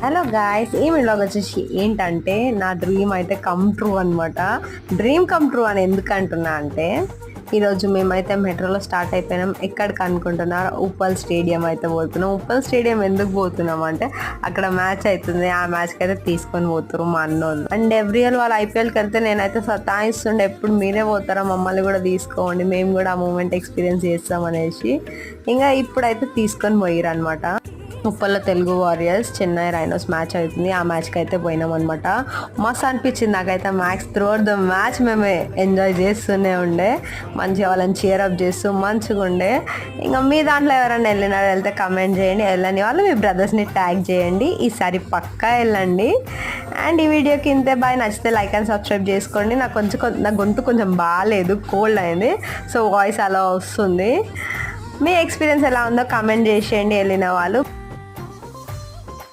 Hello guys, ఈ వీడియోకి వచ్చేసి ఏంటంటే నా డ్రీమ్ అయితే కమ్ ట్రూ అనమాట. డ్రీమ్ కమ్ ట్రూ అని ఎందుకు అంటున్నా అంటే, ఈరోజు మేమైతే మెట్రోలో స్టార్ట్ అయిపోయినాం. ఎక్కడికి అనుకుంటున్నారు? ఉప్పల్ స్టేడియం అయితే పోతున్నాం. ఉప్పల్ స్టేడియం ఎందుకు పోతున్నాం అంటే, అక్కడ మ్యాచ్ అవుతుంది. ఆ మ్యాచ్కి అయితే తీసుకొని పోతున్నారు మా అన్నోళ్ళు. అండ్ ఎవ్రీ ఇయర్ వాళ్ళు ఐపీఎల్కి వెళ్తే నేనైతే సతాయిస్తుండే, ఎప్పుడు మీరే పోతారా, మమ్మల్ని కూడా తీసుకోండి, మేము కూడా ఆ మూమెంట్ ఎక్స్పీరియన్స్ చేస్తాం అనేసి. ఇంకా ఇప్పుడైతే తీసుకొని పోయారు అనమాట. ఉప్పల్లో Telugu warriors Chennai rhinos match అవుతుంది. ఆ మ్యాచ్కి అయితే పోయినాం అనమాట. మస్తు అనిపించింది నాకైతే మ్యాచ్. త్రూఅవుట్ ద మ్యాచ్ మేము ఎంజాయ్ చేస్తూనే ఉండే, మంచిగా వాళ్ళని చీరప్ చేస్తూ మంచిగా ఉండే. ఇంకా మీ దాంట్లో ఎవరైనా వెళ్తే కమెంట్ చేయండి. వెళ్ళని వాళ్ళు మీ బ్రదర్స్ని ట్యాగ్ చేయండి. ఈసారి పక్కా వెళ్ళండి. అండ్ ఈ వీడియోకి ఇంతే. బాయ్. నచ్చితే లైక్ అండ్ సబ్స్క్రైబ్ చేసుకోండి. నా గొంతు కొంచెం బాగాలేదు, కోల్డ్ అయింది, సో వాయిస్ అలా వస్తుంది. మీ ఎక్స్పీరియన్స్ ఎలా ఉందో కామెంట్ చేసేయండి వెళ్ళిన వాళ్ళు.